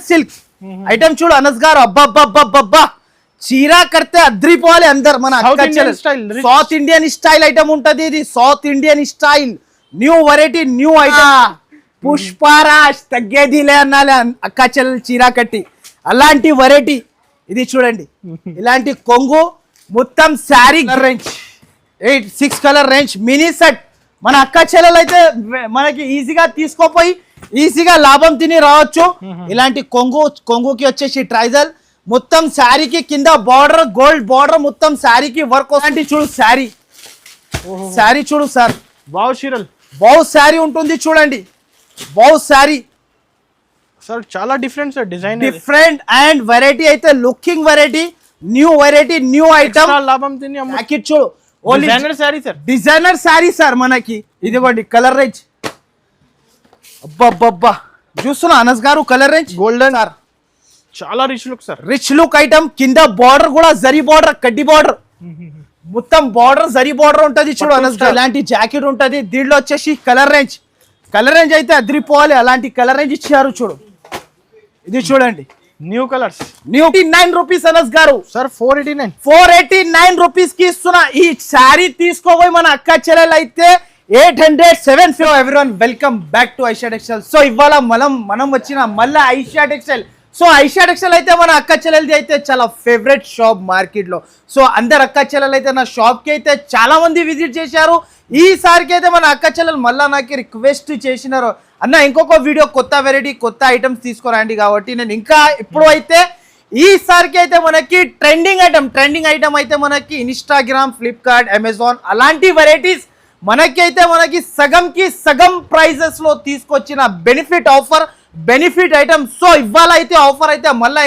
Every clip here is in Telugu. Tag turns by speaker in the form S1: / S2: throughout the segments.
S1: సిల్క్ ఐటమ్ చూడు అనస్ గారు, అబ్బా చీరా కడితే అద్రిపోవాలి అందరు. మన సౌత్ ఇండియన్ స్టైల్ ఐటమ్ ఉంటది, ఇది south Indian style new variety new item. Pushparaj తగ్గేదిలే అన్నాలే అక్క చెల్లెలు చీరా కట్టి, అలాంటి వెరైటీ ఇది చూడండి. ఇలాంటి కొంగు మొత్తం sari range 6 colour range mini set. మన అక్క చెల్లెలు అయితే మనకి ఈజీగా తీసుకోపోయి ఈజీగా లాభం తిని రావచ్చు. ఇలాంటి కొంగుకి వచ్చేసి ట్రైజల్ మొత్తం శారీకి కింద బార్డర్ గోల్డ్ బార్డర్ మొత్తం శారీకి వర్క్ వస్తుంది. చూడు శారీ చూడు సార్, బావు శారీ ఉంటుంది చూడండి, బావు శారీ
S2: సార్ చాలా different sir, design
S1: different and variety అయితే లుకింగ్ వెరైటీ న్యూ ఐటమ్.
S2: లాభం తిని
S1: ప్యాకెట్ చూడు,
S2: designer sari sir,
S1: designer sari sir మనకి. ఇదిగోండి కలర్ రేంజ్, అబ్బా చూస్తున్నా అనస్ గారు కలర్ రేంజ్
S2: గోల్డెన్ సార్, చాలా rich look sir,
S1: rich look item. కింద బార్డర్ కూడా జరీ బార్డర్, కడ్డీ బార్డర్, మొత్తం బార్డర్ జరీ బార్డర్ ఉంటది చూడు అనస్ గారు. ఇలాంటి జాకెట్ ఉంటది. దీంట్లో వచ్చేసి కలర్ రేంజ్ అయితే అదిరిపోవాలి, అలాంటి కలర్ రేంజ్ ఇచ్చారు చూడు. ఇది చూడండి
S2: new colours,
S1: new 9 rupees Anas గారు
S2: సార్,
S1: 489 రూపీస్ కి ఇస్తున్నా. ఈ శారీ తీసుకోబోయి మన అక్క చెల్లెలు అయితే 807. Everyone welcome back to Aisha textile. So ఇవాళ మనం వచ్చిన మళ్ళీ Aisha textile. So Aisha textile అయితే మన అక్క చెల్లెలది అయితే చాలా ఫేవరెట్ షాప్ మార్కెట్ లో. సో అందరు అక్క చెల్లెలు అయితే నా షాప్ కి అయితే చాలా మంది విజిట్ చేశారు. ఈసారికి అయితే మన అక్క చెల్లెలు మళ్ళీ నాకు రిక్వెస్ట్ చేసినారు, అన్న ఇంకొక వీడియో కొత్త వెరైటీ కొత్త ఐటమ్స్ తీసుకురండి. కాబట్టి నేను ఇంకా ఇప్పుడు అయితే ఈసారికి అయితే మనకి ట్రెండింగ్ ఐటమ్ అయితే మనకి ఇన్స్టాగ్రామ్, ఫ్లిప్కార్ట్, అమెజాన్ అలాంటి వెరైటీస్ మనకి సగంకి సగం ప్రైజెస్ లో తీసుకొచ్చిన బెనిఫిట్ ఐటమ్. సో ఇవాళ అయితే ఆఫర్ అయితే మళ్ళీ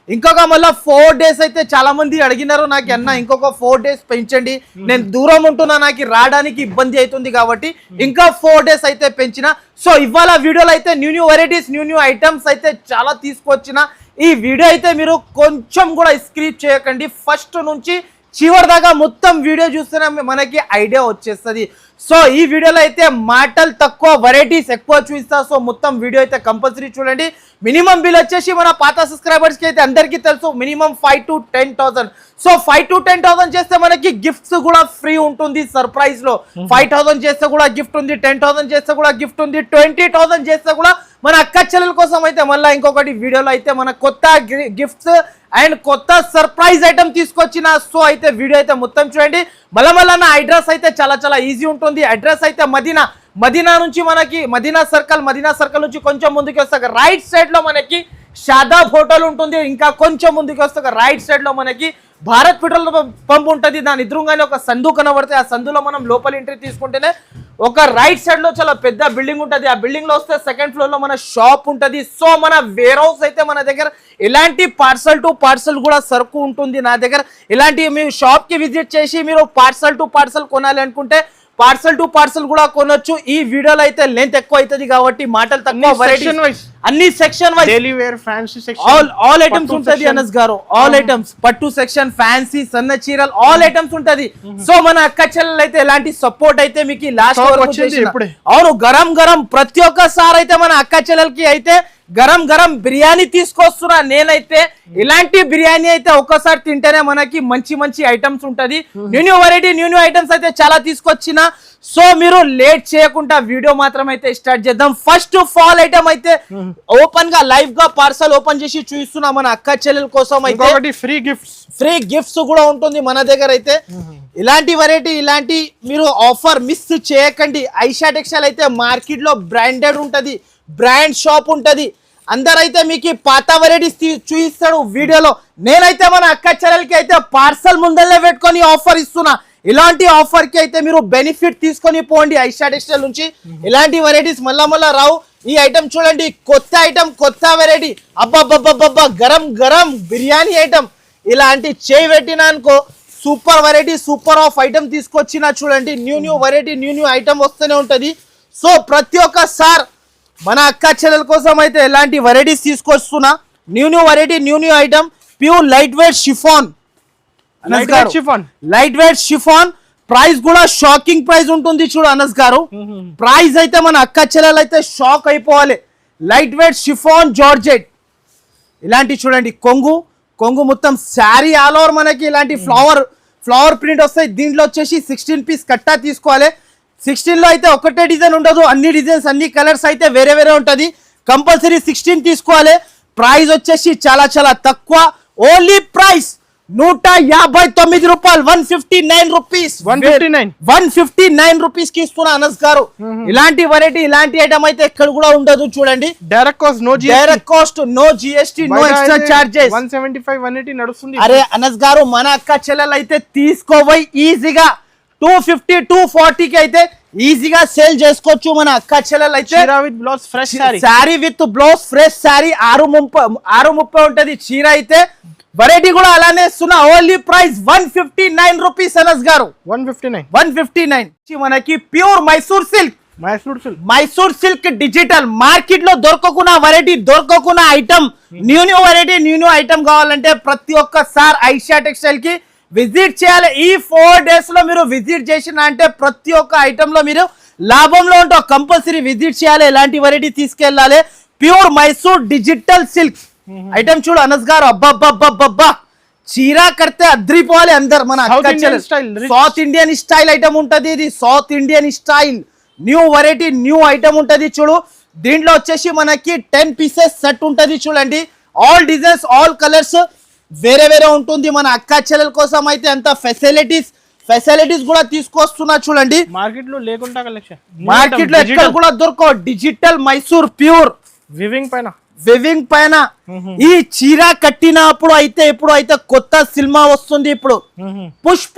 S1: ఇంకొక మళ్ళీ 4 days అయితే చాలా మంది అడిగినారు నాకు, అన్న ఇంకొక 4 days పెంచండి, నేను దూరం ఉంటున్నా, నాకు రావడానికి ఇబ్బంది అవుతుంది కాబట్టి ఇంకా 4 days అయితే పెంచిన. సో ఇవాళ వీడియోలో అయితే న్యూ వెరైటీస్ న్యూ ఐటమ్స్ అయితే చాలా తీసుకొచ్చిన. ఈ వీడియో అయితే మీరు కొంచెం కూడా స్క్రిప్ చేయకండి, ఫస్ట్ నుంచి చివరి దాకా మొత్తం వీడియో చూస్తేనే మనకి ఐడియా వచ్చేస్తుంది. సో ఈ వీడియోలో అయితే మాటలు తక్కువ వెరైటీస్ ఎక్కువ చూపిస్తా. సో మొత్తం వీడియో అయితే కంపల్సరీ చూడండి. మినిమం బిల్ వచ్చేసి మన పాత సబ్స్క్రైబర్స్ కి అయితే అందరికీ తెలుసు, మినిమం 5 to 10,000. సో 5 to 10,000 చేస్తే మనకి గిఫ్ట్స్ కూడా ఫ్రీ ఉంటుంది సర్ప్రైజ్ లో. 5,000 చేస్తే కూడా గిఫ్ట్ ఉంది, 10,000 చేస్తే కూడా గిఫ్ట్ ఉంది, 20,000 చేస్తే కూడా మన అక్క చెల్లెల కోసం అయితే మళ్ళీ ఇంకొకటి వీడియోలో అయితే మన కొత్త గిఫ్ట్స్ అండ్ కొత్త సర్ప్రైజ్ ఐటమ్ తీసుకొచ్చిన. సో అయితే వీడియో అయితే మొత్తం చూడండి. మళ్ళా నా అడ్రస్ అయితే చాలా ఈజీ ఉంటుంది. అడ్రస్ అయితే మదీనా నుంచి మనకి మదీనా సర్కిల్ నుంచి కొంచెం ముందుకు వస్తాక రైట్ సైడ్ లో మనకి షాదాబ్ హోటల్ ఉంటుంది. ఇంకా కొంచెం ముందుకు వస్తాక రైట్ సైడ్ లో మనకి భారత్ పెట్రోల్ పంప్ ఉంటుంది. దాని ఎదురుగానే ఒక సందు కనబడితే ఆ సందులో మనం లోపల ఎంట్రీ తీసుకుంటేనే ఒక రైట్ సైడ్ లో చాలా పెద్ద బిల్డింగ్ ఉంటుంది. ఆ బిల్డింగ్ లో వస్తే 2nd floor లో మన షాప్ ఉంటుంది. సో మన వేర్ హౌస్ అయితే మన దగ్గర ఇలాంటి పార్సల్ టు పార్సల్ కూడా సరుకు ఉంటుంది నా దగ్గర. ఇలాంటి మీ షాప్ కి విజిట్ చేసి మీరు పార్సల్ టు పార్సల్ కొనాలి అనుకుంటే పార్సల్ టు పార్సల్ కూడా కొనొచ్చు. ఈ వీడియోలో అయితే లెంత్ ఎక్కువ అవుతుంది కాబట్టి మాటలు తక్కువ, అన్ని section wise daily wear fancy section all items ఉంటది అనస్ గారు. ఆల్ ఐటమ్స్ పట్టు సెక్షన్, ఫ్యాన్సీ, సన్న చీరలు ఆల్ ఐటమ్స్ ఉంటది. సో మన అక్క చెల్లెలు అయితే ఎలాంటి సపోర్ట్ అయితే మీకు లాస్ట్ అవును గరం ప్రతి ఒక్కసారి అయితే మన అక్క చెల్లెలకి అయితే గరం బిర్యానీ తీసుకొస్తున్నా నేనైతే. ఇలాంటి బిర్యానీ అయితే ఒక్కసారి తింటేనే మనకి మంచి ఐటమ్స్ ఉంటది. న్యూ వెరైటీ న్యూ ఐటమ్స్ అయితే చాలా తీసుకొచ్చిన. సో మీరు లేట్ చేయకుండా వీడియో మాత్రం అయితే స్టార్ట్ చేద్దాం. ఫస్ట్ ఆఫ్ ఆల్ ఐటమ్ అయితే ఓపెన్ గా లైవ్ గా పార్సల్ ఓపెన్ చేసి చూస్తున్నా మన అక్క చెల్లెల కోసం అయితే ఫ్రీ గిఫ్ట్స్ కూడా ఉంటుంది మన దగ్గర అయితే. ఇలాంటి వెరైటీ ఇలాంటి మీరు ఆఫర్ మిస్ చేయకండి. ఐషా టెక్స్టైల్ అయితే మార్కెట్ లో బ్రాండెడ్ ఉంటది, బ్రాండ్ షాప్ ఉంటది. అందరైతే మీకు పాత వెరైటీస్ చూపిస్తాడు వీడియోలో. నేనైతే మన అక్క చెల్లెలకి అయితే పార్సల్ ముందల్లే పెట్టుకొని ఆఫర్ ఇస్తున్నా. ఇలాంటి ఆఫర్ కి అయితే మీరు బెనిఫిట్ తీసుకొని పోండి ఐషా టెక్స్టైల్ నుంచి. ఇలాంటి వెరైటీస్ మళ్ళా రావు. ఈ ఐటమ్ చూడండి, కొత్త ఐటమ్, కొత్త వెరైటీ, అబ్బా గరం బిర్యానీ ఐటమ్. ఇలాంటి చేయి పెట్టినా అనుకో super variety, super of item తీసుకొచ్చినా చూడండి. న్యూ వెరైటీ న్యూ ఐటమ్ వస్తూనే ఉంటది. సో ప్రతి ఒక్కసారి మన అక్క చెల్లెల కోసం అయితే ఎలాంటి వెరైటీస్ తీసుకొస్తున్నా. New variety new item, pure light weight chiffon. Price కూడా షాకింగ్ ప్రైస్ ఉంటుంది చూడు అనస్ గారు. ప్రైస్ అయితే మన అక్క చెల్లెలు అయితే షాక్ అయిపోవాలి. లైట్ వెయిట్ షిఫాన్ జార్జెట్ ఇలాంటి చూడండి కొంగు కొంగు మొత్తం శారీ ఆల్ ఓవర్ మనకి ఇలాంటి ఫ్లవర్ ప్రింట్ వస్తాయి. దీంట్లో వచ్చేసి 16 పీస్ కట్టా తీసుకోవాలి. 16 లో అయితే ఒకటే డిజైన్ ఉండదు, అన్ని డిజైన్స్ అన్ని కలర్స్ అయితే వేరే వేరే ఉంటుంది. కంపల్సరీ 16 తీసుకోవాలి. ప్రైస్ వచ్చేసి చాలా చాలా తక్కువ. ఓన్లీ ప్రైస్ 159 రూపాయలు, 159 రూపీస్, 159 రూపీస్ కి ఇస్తున్నా అనస్ గారు. ఇలాంటి వెరైటీ ఇలాంటి ఐటమ్ అయితే ఎక్కడ కూడా ఉండదు. చూడంండి,
S2: direct cost no GST
S1: no extra charges.
S2: 175 180 నడుస్తుంది.
S1: అరే అనస్ గారు, మన అక్క చెల్లెలు అయితే తీసుకోబోయి ఈజీగా 250 240 కి అయితే ఈజీగా సేల్ చేసుకోవచ్చు. మన అక్క చెల్లెలు అయితే sari with blouse fresh sari 630 ఉంటది చీర అయితే. వెరైటీ కూడా అలానే ఇస్తున్నా. Only price 159 rupees Anas garu. 159 మనకి pure Mysore silk digital market లో దొరకకున్న వెరైటీ, దొరకకున్న item, new variety new item కావాలంటే ప్రతి ఒక్కసారి ఐషా టెక్స్టైల్ కి విజిట్ చేయాలి. ఈ 4 days లో మీరు విజిట్ చేసిన అంటే ప్రతి ఒక్క ఐటమ్ లో మీరు లాభంలో ఉంటో కంపల్సరీ విజిట్ చేయాలి. ఎలాంటి వెరైటీ తీసుకెళ్ళాలి. Pure Mysore digital silk item చూడు అనస్ గారు, అబ్బా చీరా కడితే అద్రిపోవాలి అందరు. మన సౌత్ ఇండియన్ స్టైల్ ఐటమ్ ఉంటది. ఇది south Indian style new variety new item ఉంటది చూడు. దీంట్లో వచ్చేసి మనకి 10 పీసెస్ సెట్ ఉంటది చూడండి. ఆల్ డిజైన్స్ ఆల్ కలర్స్ వేరే వేరే ఉంటుంది. మన అక్క చెల్లెల కోసం అయితే అంత ఫెసిలిటీస్ కూడా తీసుకొస్తున్నా చూడండి.
S2: మార్కెట్ లో లేకుండా కలెక్షన్,
S1: మార్కెట్ లో ఎక్కడ కూడా దొరకవు. డిజిటల్ మైసూర్ ప్యూర్ వివింగ్ పైన ఈ చీర కట్టినప్పుడు అయితే ఇప్పుడు అయితే కొత్త సినిమా వస్తుంది. ఇప్పుడు పుష్ప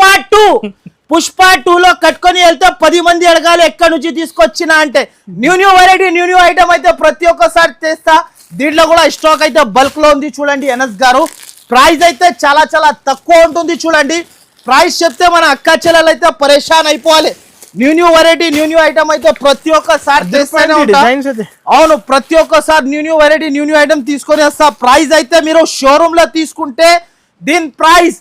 S1: 2 లో కట్టుకొని వెళ్తే 10 మంది అడగాలి ఎక్కడి నుంచి తీసుకొచ్చినా అంటే. న్యూ వెరైటీ న్యూ ఐటమ్ అయితే ప్రతి ఒక్కసారి తెస్తా. దీంట్లో కూడా స్టాక్ అయితే బల్క్ లో ఉంది చూడండి ఎనస్ గారు. ప్రైస్ అయితే చాలా చాలా తక్కువ ఉంటుంది చూడండి. ప్రైస్ చెప్తే మన అక్క చెల్లెలు అయితే పరేషాన్ అయిపోవాలి. న్యూ వెరైటీ న్యూ ఐటమ్ అయితే ప్రతి ఒక్కసారి తెస్తూనే ఉంటా. అవును, ప్రతి ఒక్కసారి న్యూ వెరైటీ న్యూ ఐటమ్ తీసుకొని వస్తా. ప్రైస్ అయితే మీరు షోరూమ్ లో తీసుకుంటే దీని ప్రైస్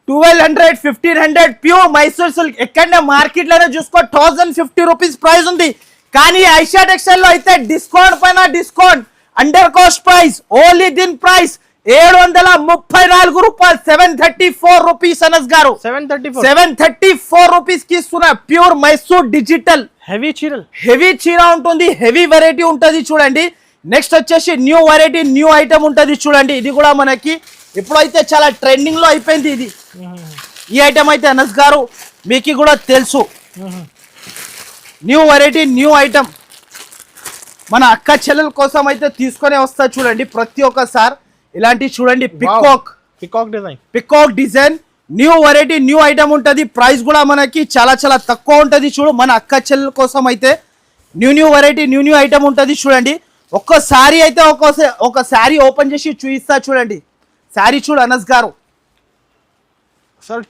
S1: 1200 1500 ప్యూర్ మైసూర్ సిల్క్. ఎక్కడనే మార్కెట్ లోనే చూసుకో 1050 రూపీస్ ప్రైస్ ఉంది. కానీ ఐషా టెక్స్టైల్ లో అయితే డిస్కౌంట్ పైన discount, under cost price. Only దీని ప్రైస్ 734 రూపాయలు, 734 రూపీస్ అనస్ గారు. 734 రూపీస్ కి ఇస్తున్నా. ప్యూర్ మైసూర్ డిజిటల్ హెవీ చీర ఉంటుంది, హెవీ వెరైటీ ఉంటది చూడండి. నెక్స్ట్ వచ్చేసి న్యూ వెరైటీ న్యూ ఐటమ్ ఉంటది చూడండి. ఇది కూడా మనకి ఇప్పుడైతే చాలా ట్రెండింగ్ లో అయిపోయింది. ఇది ఈ ఐటమ్ అయితే అనస్ గారు మీకు కూడా తెలుసు. న్యూ వెరైటీ న్యూ ఐటమ్ మన అక్క చెల్లెల కోసం అయితే తీసుకొని వస్తా చూడండి. ప్రతి ఒక్కసారి ఇలాంటి చూడండి peacock design new variety new item ఉంటది. ప్రైస్ కూడా మనకి చాలా చాలా తక్కువ ఉంటది చూడు. మన అక్క చెల్లెల కోసం అయితే న్యూ వెరైటీ న్యూ ఐటమ్ ఉంటది చూడండి. ఒక్క శారీ అయితే ఒక శారీ ఓపెన్ చేసి చూపిస్తా చూడండి. శారీ చూడు అనస్ గారు,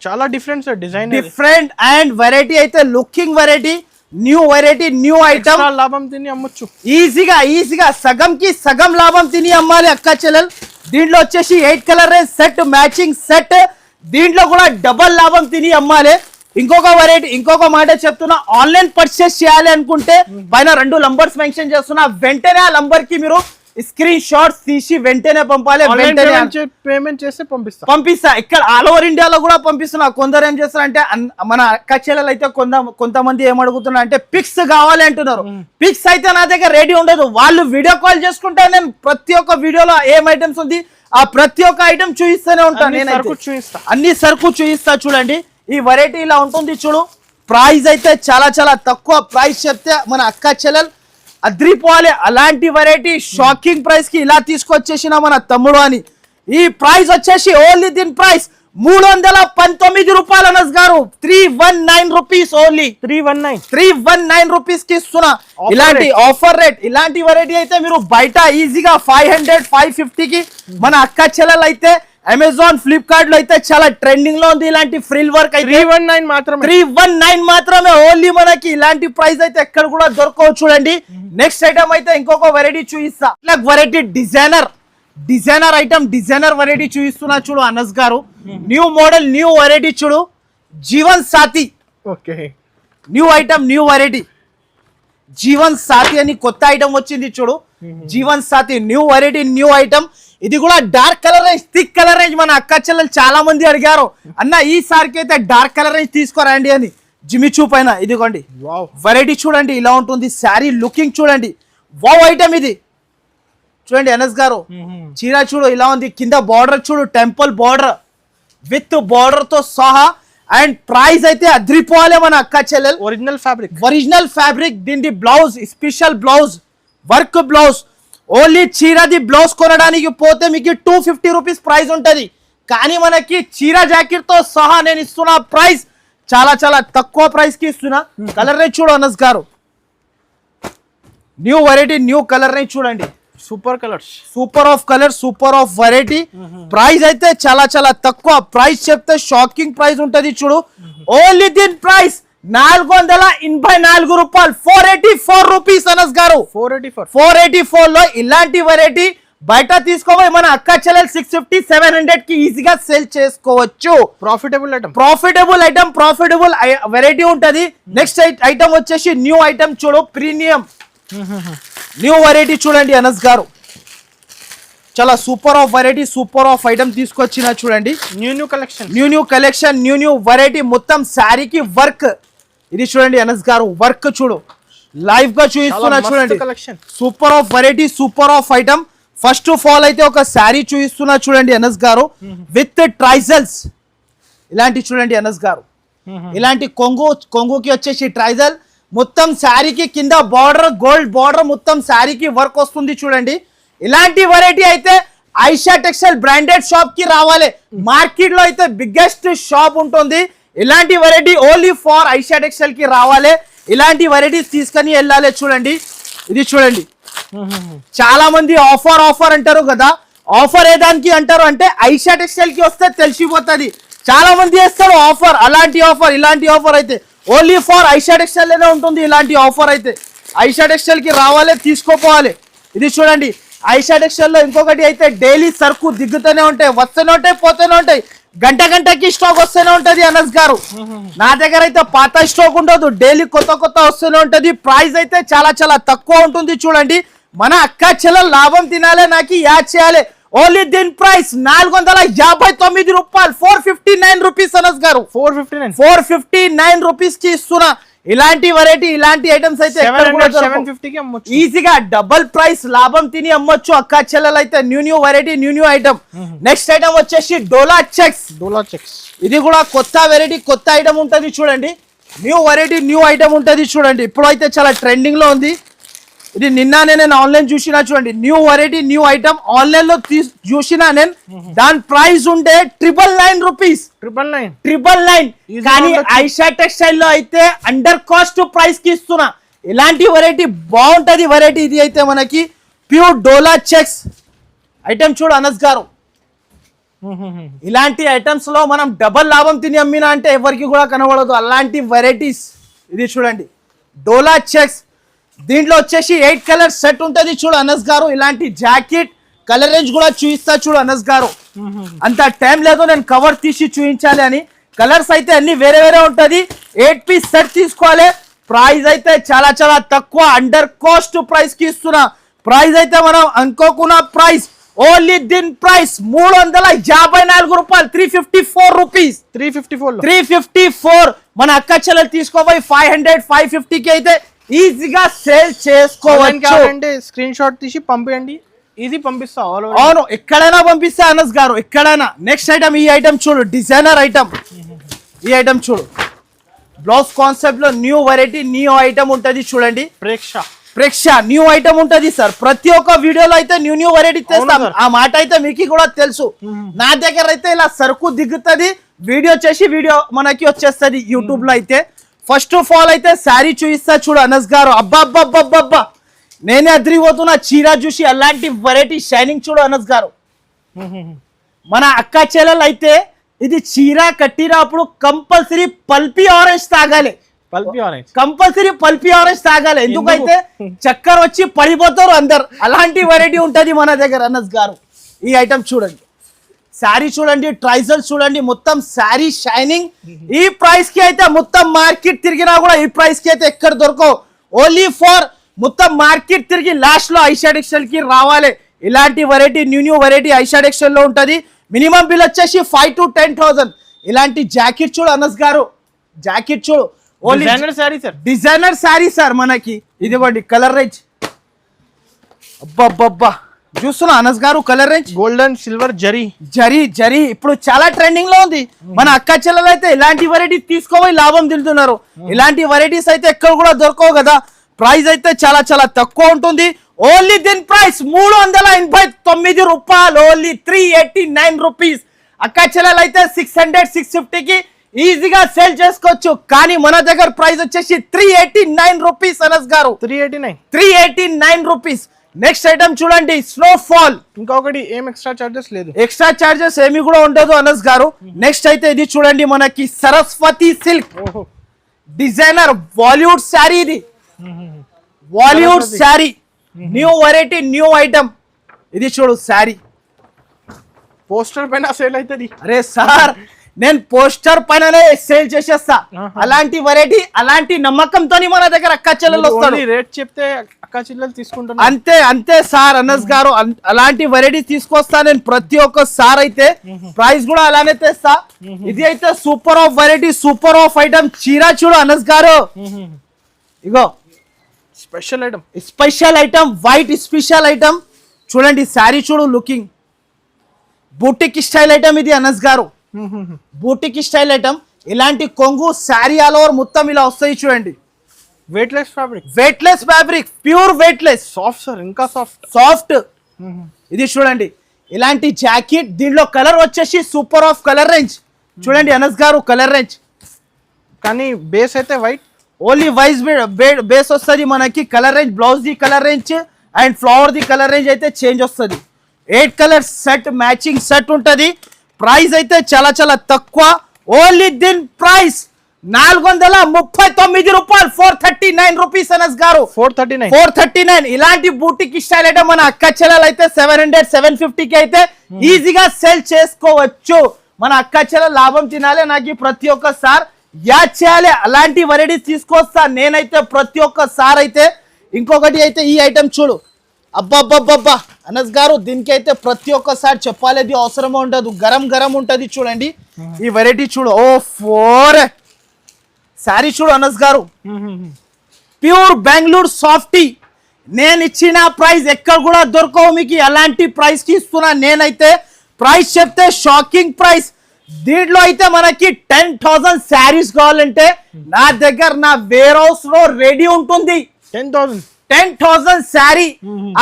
S2: చాలా different sir.
S1: Different and variety అయితే looking variety new variety new item.
S2: లాభం తిని అమ్మొచ్చు
S1: ఈజీగా సగం లాభం తిని అమ్మాలి అక్క చెల్లెలు. దీంట్లో వచ్చేసి 8 కలర్ సెట్ మ్యాచింగ్ సెట్. దీంట్లో కూడా డబల్ లాభం తిని అమ్మాలి. ఇంకొక మాట చెప్తున్నా, ఆన్లైన్ పర్చేస్ చేయాలి అనుకుంటే పైన 2 నంబర్స్ మెన్షన్ చేస్తున్నా. వెంటనే ఆ నంబర్ కి మీరు స్క్రీన్ షాట్స్ తీసి వెంటనే పంపాలి.
S2: పేమెంట్ చేస్తే
S1: పంపిస్తా. ఇక్కడ ఆల్ ఓవర్ ఇండియాలో కూడా పంపిస్తున్నా. కొందరు ఏం చేస్తారంటే మన అక్క చెల్లెలు అయితే కొంతమంది ఏం అడుగుతున్నా అంటే పిక్స్ కావాలి అంటున్నారు. పిక్స్ అయితే నా దగ్గర రెడీ ఉండదు. వాళ్ళు వీడియో కాల్ చేసుకుంటే నేను ప్రతి ఒక్క వీడియోలో ఏం ఐటమ్స్ ఉంది ఆ ప్రతి ఒక్క ఐటమ్ చూపిస్తూనే ఉంటాను. నేను అన్ని సరుకు చూపిస్తా చూడండి. ఈ వెరైటీ ఇలా ఉంటుంది చూడు. ప్రైస్ అయితే చాలా చాలా తక్కువ. ప్రైస్ చెప్తే మన అక్క చెల్లెలు అద్రిపోవాలి. అలాంటి వెరైటీ షాకింగ్ ప్రైస్ కి ఇలా తీసుకొచ్చేసిన మన తమ్ముడు అని. ఈ ప్రైస్ వచ్చేసి ఓన్లీ దీని ప్రైస్ 319 రూపాయలు అనస్ గారు. 319 రూపీస్ ఓన్లీ. 319 రూపీస్ కి ఇస్తున్నా. ఇలాంటి ఆఫర్ రేట్ ఇలాంటి వెరైటీ అయితే మీరు బయట ఈజీగా 500 550 కి మన అక్క చెల్లెలు అయితే అమెజాన్ ఫ్లిప్కార్ట్ లో అయితే చాలా ట్రెండింగ్ లో ఉంది. ఇలాంటి ఫ్రిల్ వర్క్ అయితే 319 మాత్రమే ఓన్లీ. మనకి ఇలాంటి ప్రైస్ అయితే ఎక్కడ కూడా దొరకవు చూడండి. నెక్స్ట్ ఐటమ్ అయితే ఇంకొక వెరైటీ చూపిస్తా. Variety designer item designer variety చూపిస్తున్నా చూడు Anas garu. New model new variety చూడు. Jeevan Saathi new item new variety. Jeevan Saathi అని కొత్త ఐటమ్ వచ్చింది చూడు. Jeevan Saathi new variety new item. ఇది కూడా dark colour range, thick colour range. మన అక్క చెల్లెలు చాలా మంది అడిగారు అన్న ఈసారికి అయితే డార్క్ కలర్ రేంజ్ తీసుకోరండి అని. జిమిచూ పైన ఇదిగోండి
S2: వావ్,
S1: వెరైటీ చూడండి ఇలా ఉంటుంది. శారీ లుకింగ్ చూడండి, వావ్ ఐటమ్ ఇది. చూడండి ఎన్ఎస్ గారు చీర చూడు ఇలా ఉంది. కింద బార్డర్ చూడు, టెంపుల్ బార్డర్ విత్ బార్డర్ తో సహా. అండ్ ప్రైస్ అయితే అద్రిపోవాలి మన అక్క చెల్లెలు. Original fabric. దీని blouse special blouse, work blouse. Only చీరది బ్లౌజ్ కొనడానికి పోతే మీకు 250 రూపీస్ ప్రైస్ ఉంటది. కానీ మనకి చీర జాకెట్ తో సహా నేను ఇస్తున్న ప్రైస్ చాలా చాలా తక్కువ ప్రైస్ కి ఇస్తున్నా. కలర్ రేంజ్ చూడు Anas garu, new variety, new colour range చూడండి.
S2: Super colours,
S1: super of colour, super of variety. Price అయితే చాలా చాలా తక్కువ. ప్రైస్ చెప్తే షాకింగ్ ప్రైస్ ఉంటది చూడు. ఓన్లీ దీని ప్రైస్ 484 రూపాయలు, 484 రూపీస్ అనస్ గారు. 484 లో ఇలాంటి వెరైటీ బయట తీసుకోవాలి మన అక్క చెల్లెలు 650-700 కి ఈజీగా సేల్ చేసుకోవచ్చు.
S2: ప్రాఫిటబుల్ ఐటమ్,
S1: ప్రాఫిటబుల్ వెరైటీ ఉంటది. నెక్స్ట్ ఐటమ్ వచ్చేసి న్యూ ఐటమ్ చూడు, ప్రీమియం న్యూ వెరైటీ చూడండి అనస్ గారు. చాలా super of variety, super of item తీసుకొచ్చిన చూడండి.
S2: New collection, new variety. మొత్తం శారీకి వర్క్. ఇది చూడండి అనస్ గారు, వర్క్ చూడు, లైవ్ గా చూపిస్తున్నా చూడండి. Super of variety, super of item. First of all అయితే ఒక శారీ చూపిస్తున్నా చూడండి అనస్ గారు, విత్ ట్రైజల్స్. ఇలాంటి చూడండి అనస్ గారు, ఇలాంటి కొంగుకి వచ్చేసి ట్రైజల్. మొత్తం శారీకి కింద బార్డర్, గోల్డ్ బార్డర్, మొత్తం శారీకి వర్క్ వస్తుంది చూడండి. ఇలాంటి వెరైటీ అయితే ఐషా టెక్స్టైల్ బ్రాండెడ్ షాప్ కి రావాలి. మార్కెట్ లో అయితే బిగ్గెస్ట్ షాప్ ఉంటుంది. ఇలాంటి variety only for Aisha textile కి రావాలి. ఇలాంటి వెరైటీస్ తీసుకొని వెళ్ళాలి చూడండి. ఇది చూడండి, చాలా మంది ఆఫర్ అంటారు కదా. ఆఫర్ ఏదానికి అంటారు అంటే ఐషా టెక్స్టైల్ కి వస్తే తెలిసిపోతుంది. చాలా మంది వేస్తారు ఆఫర్, అలాంటి ఆఫర్, ఇలాంటి ఆఫర్ అయితే ఓన్లీ ఫార్ ఐషా టెక్స్టైల్ లోనే ఉంటుంది. ఇలాంటి ఆఫర్ అయితే ఐషా టెక్స్టైల్ కి రావాలి, తీసుకోపోవాలి. ఇది చూడండి ఐషా టెక్స్టైల్ లో ఇంకొకటి అయితే డైలీ సరుకు దిగుతూనే ఉంటాయి, వస్తూనే ఉంటాయి, పోతూనే ఉంటాయి. గంటకి స్టాక్ వస్తూనే ఉంటది అనస్ గారు. నా దగ్గర అయితే పాత స్టాక్ ఉండదు, డైలీ కొత్త వస్తూనే ఉంటది. ప్రైస్ అయితే చాలా చాలా తక్కువ ఉంటుంది చూడండి. మన అక్క చెల్లెలు లాభం తినాలి, నాకు యాడ్ చేయాలి. ఓన్లీ దీని ప్రైస్ 459 రూపాయలు, 459 రూపీస్ అనస్ గారు. 459 రూపీస్ కి ఇస్తున్నా. ఇలాంటి వెరైటీ, ఇలాంటి ఐటమ్స్ అయితే ఈజీగా డబుల్ ప్రైస్ లాభం తిని అమ్మొచ్చు అక్క చెల్లెలు అయితే. New variety, new item. Next item వచ్చేసి డోలా చెక్స్. ఇది కూడా కొత్త వెరైటీ, కొత్త ఐటమ్ ఉంటది చూడండి. న్యూ వెరైటీ, న్యూ ఐటమ్ ఉంటది చూడండి. ఇప్పుడు అయితే చాలా ట్రెండింగ్ లో ఉంది. ఇది నిన్ననే నేను ఆన్లైన్ చూసినా చూడండి. New variety, new item online లో చూసినా నేను. దాని ప్రైస్ ఉంటే 999 రూపీస్, 999. కానీ ఐషా టెక్స్టైల్ లో అయితే అండర్ కాస్ట్ ప్రైస్ కి ఇస్తున్నా. ఇలాంటి వెరైటీ బాగుంటది వెరైటీ. ఇది అయితే మనకి ప్యూర్ డోలా చెక్స్ ఐటమ్ చూడు అనస్ గారు. ఇలాంటి ఐటమ్స్ లో మనం డబల్ లాభం తిని అమ్మినా అంటే ఎవరికి కూడా కనబడదు, అలాంటి వెరైటీస్. ఇది చూడండి డోలా చెక్స్. దీంట్లో వచ్చేసి 8 కలర్ సెట్ ఉంటది చూడు అనస్ గారు. ఇలాంటి జాకెట్ కలర్ రేంజ్ కూడా చూపిస్తా చూడు అనస్ గారు. అంత టైం లేదు నేను కవర్ తీసి చూపించాలి అని. కలర్స్ అయితే అన్ని వేరే ఉంటది. 8 పీస్ సెట్ తీసుకోవాలి. ప్రైస్ అయితే చాలా చాలా తక్కువ, అండర్ కాస్ట్ ప్రైస్ కి ఇస్తున్నా. ప్రైస్ అయితే మనం అనుకోకున్న ప్రైస్. ఓన్లీ దీని ప్రైస్ 354 రూపాయలు, 354 రూపీస్, 354. మన అక్క చెల్లెలు తీసుకోపోయి 500-550 కి అయితే ఈజీగా సేల్ చేసుకోవచ్చు. స్క్రీన్ షాట్ తీసి పంపించండి, ఇది పంపిస్తా.
S1: అవును, ఎక్కడైనా పంపిస్తా అనస్ గారు, ఎక్కడైనా. నెక్స్ట్ ఐటమ్, ఈ ఐటమ్ చూడు, డిజైనర్ ఐటమ్. ఈ ఐటమ్ చూడు, బ్లౌజ్ కాన్సెప్ట్ లో న్యూ వెరైటీ, న్యూ ఐటమ్ ఉంటది చూడండి. ప్రేక్ష న్యూ ఐటమ్ ఉంటది సార్. ప్రతి ఒక్క వీడియోలో అయితే న్యూ వెరైటీ తెస్తాం. ఆ మాట అయితే మీకు కూడా తెలుసు. నా దగ్గర అయితే ఇలా సరుకు దిగుతుంది, వీడియో చేసి వీడియో మనకి వచ్చేస్తుంది యూట్యూబ్ లో అయితే. ఫస్ట్ ఆఫ్ ఆల్ అయితే శారీ చూపిస్తా చూడు అనస్ గారు. అబ్బా నేనే అదిరిపోతున్నా చీర చూసి. అలాంటి వెరైటీ షైనింగ్ చూడు అనస్ గారు. మన అక్క చెల్లెలు అయితే ఇది చీర కట్టినప్పుడు కంపల్సరీ పల్పీ ఆరెంజ్ తాగాలి, కంపల్సరీ పల్పీ ఆరెంజ్ తాగాలి. ఎందుకైతే చక్కెర వచ్చి పడిపోతారు అందరు. అలాంటి వెరైటీ ఉంటది మన దగ్గర అనస్ గారు. ఈ ఐటమ్ చూడండి, శారీ చూడండి, ట్రైజల్ చూడండి, మొత్తం శారీ షైనింగ్. ఈ ప్రైస్ కి అయితే మొత్తం మార్కెట్ తిరిగినా కూడా ఈ ప్రైస్ కి అయితే ఎక్కడ దొరకవు. ఓన్లీ ఫార్ మొత్తం మార్కెట్ తిరిగి లాస్ట్ లో ఐషా టెక్స్టైల్ కి రావాలి.
S2: ఇలాంటి variety new variety Aisha textile లో ఉంటది. మినిమం బిల్ వచ్చేసి 5 to 10,000. ఇలాంటి జాకెట్ చూడు అనస్ గారు, జాకెట్ చూడు ఓన్లీ డిజైనర్ శారీ సార్ మనకి. ఇదిగోండి కలర్ రేంజ్, అబ్బబ్బబ్బా చూస్తున్నా అనస్ గారు colour range
S1: golden silver zari
S2: zari ఇప్పుడు చాలా ట్రెండింగ్ లో ఉంది. మన అక్క చెల్లెలు అయితే ఇలాంటి వెరైటీస్ తీసుకోవాలి లాభం తింటున్నారు. ఇలాంటి వెరైటీస్ అయితే ఎక్కడ కూడా దొరకవు కదా. ప్రైస్ అయితే చాలా చాలా తక్కువ ఉంటుంది. ఓన్లీ దీని ప్రైస్ 389 రూపాయలు, ఓన్లీ 389 రూపీస్. అక్క చెల్లెలు అయితే 600 650కి ఈజీగా సేల్ చేసుకోవచ్చు. కానీ మన దగ్గర ప్రైస్ వచ్చేసి 389 రూపీస్ అనస్ గారు, 389 రూపీస్. నెక్స్ట్ ఐటమ్ చూడండి స్నోఫాల్.
S1: ఇంకొకటి ఏం ఎక్స్ట్రా చార్జెస్ లేదు,
S2: ఎక్స్ట్రా చార్జెస్ ఏమి కూడా ఉండదు అనస్ గారు. నెక్స్ట్ అయితే ఇది చూడండి మనకి సరస్వతి సిల్క్ డిజైనర్ బాలీవుడ్ శారీ. ఇది Bollywood sari, new variety new item. ఇది చూడు శారీ
S1: పోస్టర్ పైన సేల్ అవుతుంది.
S2: అరే సార్ నేను పోస్టర్ పైననే సేల్ చేసేస్తా. అలాంటి వెరైటీ అలాంటి నమ్మకంతో మన దగ్గర అక్క చెల్లెలు వస్తారు.
S1: రేట్ చెప్తే అక్క చెల్లెలు తీసుకుంటారు.
S2: అంతే అంతే సార్ అనస్ గారు, అలాంటి వెరైటీ తీసుకొస్తా నేను ప్రతి ఒక్క సార్ అయితే. ప్రైస్ కూడా అలానే తెస్తా. ఇది అయితే super of variety, super of item. చీర చూడు అనస్ గారు, ఇగో
S1: special
S2: item white special item. చూడండి శారీ చూడు లుకింగ్ బూటిక్ స్టైల్ ఐటమ్. ఇది అనస్ గారు బూటిక్ స్టైల్ ఐటమ్. ఇలాంటి కొంగు శారీ ఆల్ ఓవర్ మొత్తం ఇలా వస్తాయి చూడండి.
S1: Weightless
S2: fabric pure weightless,
S1: soft sir, ఇంకా
S2: సాఫ్ట్. ఇది చూడండి ఇలాంటి జాకెట్. దీనిలో కలర్ వచ్చేసి సూపర్ ఆఫ్ కలర్ రేంజ్. చూడండి అనస్ గారు కలర్ రేంజ్.
S1: కానీ బేస్ అయితే వైట్,
S2: ఓన్లీ వైజ్ బేస్ వస్తుంది మనకి. Colour range blouse the colour range and flower the colour range అయితే చేంజ్ వస్తుంది. 8 కలర్ సెట్ మ్యాచింగ్ సెట్ ఉంటది. ప్రైస్ అయితే చాలా చాలా తక్కువ. ఓన్లీ దీని ప్రైస్ 439 రూపాయలు, 439 రూపీస్ అనస్ గారు, 439. ఇలాంటి బూటిక్ స్టైల్ అయితే మన అక్క చెల్లెలు అయితే 700 750కి అయితే ఈజీగా సేల్ చేసుకోవచ్చు. మన అక్క చెల్లెలు లాభం తినాలి. నాకు ప్రతి ఒక్కసారి యాడ్ చేయాలి. అలాంటి వెరైటీస్ తీసుకొస్తా నేనైతే ప్రతి ఒక్కసారి అయితే. ఇంకొకటి అయితే ఈ ఐటమ్ చూడు, అబ్బబ్బబ్బబ్బా అనస్ గారు, దీనికి అయితే ప్రతి ఒక్కసారి చెప్పాలి అవసరం ఉండదు. గరం ఉంటది చూడండి. ఈ వెరైటీ చూడు, ఓ 4 శారీ చూడు అనస్ గారు, ప్యూర్ బెంగళూరు సాఫ్టీ. నేను ఇచ్చిన ప్రైస్ ఎక్కడ కూడా దొరకవు మీకు. అలాంటి ప్రైస్ కి ఇస్తున్నా నేనైతే. ప్రైస్ చెప్తే షాకింగ్ ప్రైస్. దీంట్లో అయితే మనకి 10,000 శారీస్ కావాలంటే నా దగ్గర నా వేర్ హౌస్ లో రెడీ ఉంటుంది. 10,000 శారీ.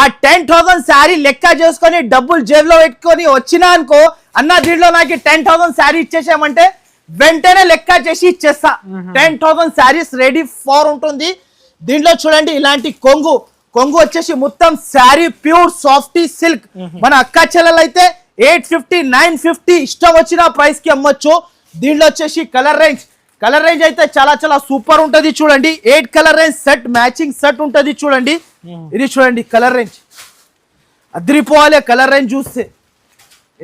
S2: ఆ 10,000 శారీ లెక్క చేసుకొని డబ్బులు జేబులో పెట్టుకొని వచ్చినా అనుకో అన్న, దీంట్లో నాకు 10,000 శారీ ఇచ్చేసామంటే వెంటనే లెక్క చేసి ఇచ్చేస్తా. 10,000 శారీస్ రెడీ ఫార్ ఉంటుంది. దీంట్లో చూడండి ఇలాంటి కొంగు వచ్చేసి మొత్తం శారీ ప్యూర్ సాఫ్టీ సిల్క్. మన అక్క చెల్లెలు అయితే 850 950 ఇష్టం వచ్చిన ప్రైస్ కి అమ్మొచ్చు. దీంట్లో వచ్చేసి కలర్ రేంజ్ అయితే చాలా చాలా సూపర్ ఉంటది చూడండి. 8 colour range set matching set ఉంటది చూడండి. ఇది చూడండి కలర్ రేంజ్ అదిరిపోవాలి. కలర్ రేంజ్ చూస్తే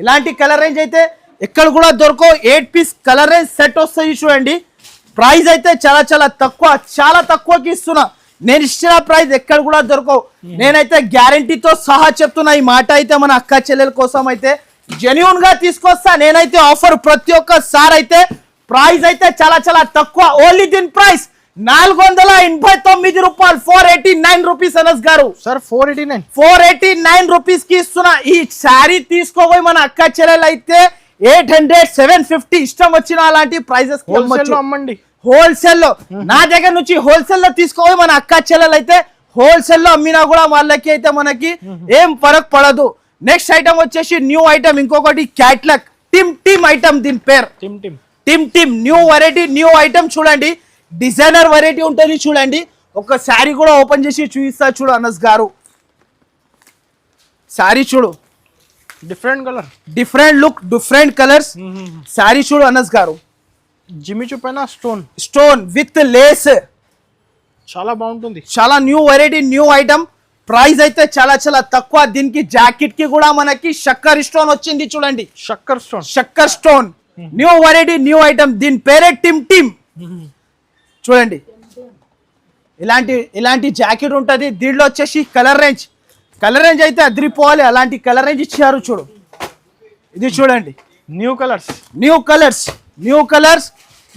S2: ఇలాంటి కలర్ రేంజ్ అయితే ఎక్కడ కూడా దొరకవు. 8 పీస్ కలర్ రేంజ్ సెట్ వస్తుంది చూడండి. ప్రైస్ అయితే చాలా చాలా తక్కువకి ఇస్తున్నా. నేను ఇచ్చిన ప్రైస్ ఎక్కడ కూడా దొరకవు. నేనైతే గ్యారంటీతో సహా చెప్తున్నా ఈ మాట అయితే. మన అక్క చెల్లెల కోసం అయితే జెన్యూన్ గా తీసుకొస్తా నేనైతే ఆఫర్. ప్రతి ఒక్కసారి అయితే ప్రైస్ అయితే చాలా చాలా తక్కువ. ఓన్లీ దీని ప్రైస్ 489 రూపాయలు, 489 రూపీస్ అనస్ గారు.
S1: సార్
S2: 489 రూపీస్ కి ఇస్తున్నా. ఈ శారీ తీసుకోబోయి మన అక్క చెల్లెలు అయితే 800 750 ఇష్టం వచ్చిన అలాంటి ప్రైజెస్
S1: అమ్మండి.
S2: హోల్సేల్ లో నా దగ్గర నుంచి హోల్సేల్ లో తీసుకోబోయి మన అక్క చెల్లెలు అయితే హోల్సేల్ లో అమ్మినా కూడా వాళ్ళకి అయితే మనకి ఏం ఫరక్ పడదు. నెక్స్ట్ ఐటమ్ వచ్చేసి న్యూ ఐటమ్. ఇంకొకటి క్యాట్లాగ్ టిమ్ ఐటమ్. దీని పేరు Tim new variety new item. చూడండి డిజైనర్ వెరైటీ ఉంటుంది చూడండి. ఒక శారీ కూడా ఓపెన్ చేసి చూపిస్తా చూడు అనస్ గారు. శారీ చూడు, different look, different colours. Sari చూడు అనస్ గారు.
S1: జిమిచు పైన
S2: స్టోన్ విత్ లేస్.
S1: చాలా బాగుంటుంది.
S2: చాలా new variety new item. Price అయితే చాలా చాలా తక్కువ. దీనికి జాకెట్ కి కూడా మనకి షక్కర్ స్టోన్ వచ్చింది చూడండి. షక్కర్ stone new variety new item. దీని పేరే టిమ్. చూడండి ఇలాంటి జాకెట్ ఉంటది. దీంట్లో వచ్చేసి కలర్ రేంజ్ అయితే అదిరిపోవాలి, అలాంటి కలర్ రేంజ్ ఇచ్చారు చూడు. ఇది చూడండి,
S1: new colours,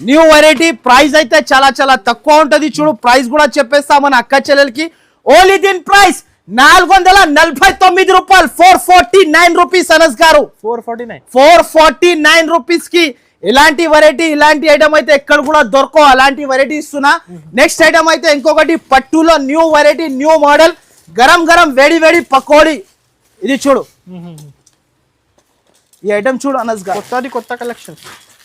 S2: new variety. Price అయితే చాలా చాలా తక్కువ ఉంటది చూడు. ప్రైస్ కూడా చెప్పేస్తా మన అక్క చెల్లెలకి. ఓన్లీ దీని ప్రైస్ 449 రూపాయలు, 449 రూపీస్ అనస్ గారు. 449 రూపీస్ కి ఇలాంటి వెరైటీ, ఇలాంటి ఐటమ్ అయితే ఎక్కడ కూడా దొరకవు, అలాంటి వెరైటీ ఇస్తున్నా. నెక్స్ట్ ఐటమ్ అయితే ఇంకొకటి పట్టులో new variety, new model, garam garam వేడి వేడి పకోడీ. ఇది చూడు, ఈ ఐటమ్ చూడు అనస్ గారు,
S1: కొత్త కలెక్షన్.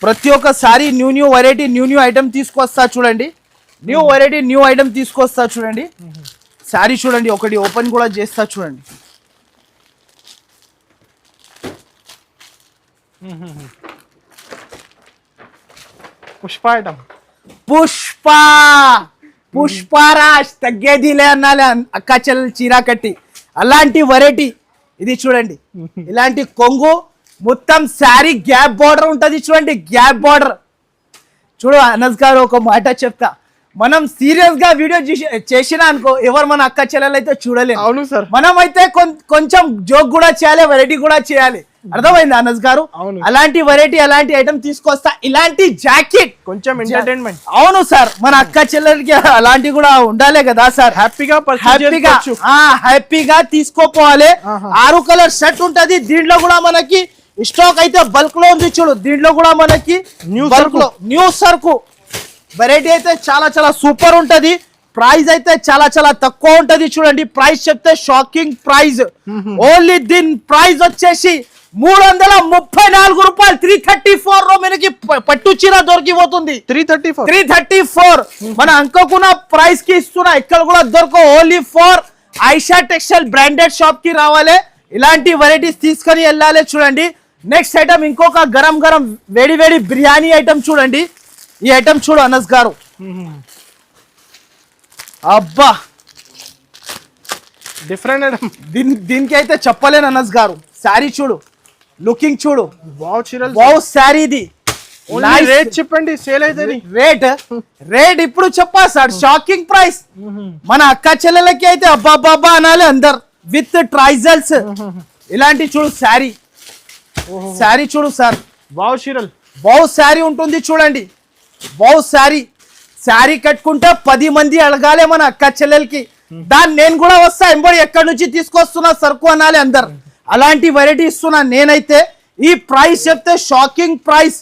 S2: ప్రతి ఒక్కసారి న్యూ వెరైటీ, న్యూ ఐటమ్ తీసుకొస్తా చూడండి. న్యూ వెరైటీ, న్యూ ఐటమ్ తీసుకొస్తా చూడండి. శారీ చూడండి, ఒకటి ఓపెన్ కూడా చేస్తా చూడండి. పుష్పరాజ్ తగ్గేదిలే అన్నాలే అక్క చెల్లెలు చీర కట్టి, అలాంటి వెరైటీ. ఇది చూడండి, ఇలాంటి కొంగు మొత్తం శారీ గ్యాప్ బార్డర్ ఉంటది చూడండి, గ్యాప్ బార్డర్. చూడు అనస్ గారు, ఒక మాట చెప్తా, మనం సీరియస్ గా వీడియో చేసినా అనుకో, ఎవరు మన అక్క చెల్లెలు అయితే చూడలేదు.
S1: అవును సార్,
S2: మనం అయితే కొంచెం జోక్ కూడా చేయాలి, వెరైటీ కూడా చేయాలి. అర్థమైంది అనస్ గారు? అలాంటి వెరైటీ, అలాంటి ఐటమ్ తీసుకొస్తా. ఇలాంటి జాకెట్
S1: కొంచెం ఎంటర్టైన్మెంట్.
S2: అవును సార్, మన అక్క చెల్లెలకి అలాంటి కూడా ఉండాలి కదా సార్. హ్యాపీగా తీసుకోపోవాలి. 6 కలర్ షర్ట్ ఉంటది. దీంట్లో కూడా మనకి స్టాక్ అయితే బల్క్ లో ఉంది చూడు. దీంట్లో కూడా మనకి న్యూ సరుకు వెరైటీ అయితే చాలా చాలా సూపర్ ఉంటది. ప్రైస్ అయితే చాలా చాలా తక్కువ ఉంటది చూడండి. ప్రైస్ చెప్తే షాకింగ్ ప్రైస్. ఓన్లీ దీని ప్రైస్ వచ్చేసి 334 రూపాయలు. 334 లో మనకి పట్టు చీర దొరికిపోతుంది. 334 మన అంకకున్న ప్రైస్ కి ఇస్తున్నా, ఇక్కడ కూడా దొరకవు. Only for Aisha textile branded shop కి రావాలి, ఇలాంటి వెరైటీస్ తీసుకొని వెళ్ళాలి చూడండి. నెక్స్ట్ ఐటమ్ ఇంకొక గరం గరం వేడి వేడి బిర్యానీ ఐటమ్ చూడండి. ఈ ఐటమ్ చూడు అనస్ గారు, అబ్బా
S1: డిఫరెంట్ ఐటమ్.
S2: దీనికి అయితే చెప్పలేను అనస్ గారు. శారీ చూడు, లుకింగ్ చూడు,
S1: వావ్
S2: శారీ. ఇది
S1: రేట్ చెప్పండి, సేల్ అయితే
S2: రేట్ ఇప్పుడు చెప్పా సార్, షాకింగ్ ప్రైస్. మన అక్క చెల్లెలకి అయితే అబ్బా అనాలి అందరు, విత్ ట్రైజల్స్. ఇలాంటి చూడు శారీ చూడు సార్, వావ్ శారీ ఉంటుంది చూడండి. వావ్ శారీ కట్టుకుంటే 10 మంది అడగాలి మన అక్క చెల్లెలకి. దాన్ని నేను కూడా వస్తా, ఎంబడి ఎక్కడి నుంచి తీసుకొస్తున్నా సరుకు అనాలి అందరు. అలాంటి వెరైటీ ఇస్తున్నా నేనైతే. ఈ ప్రైస్ చెప్తే షాకింగ్ ప్రైస్.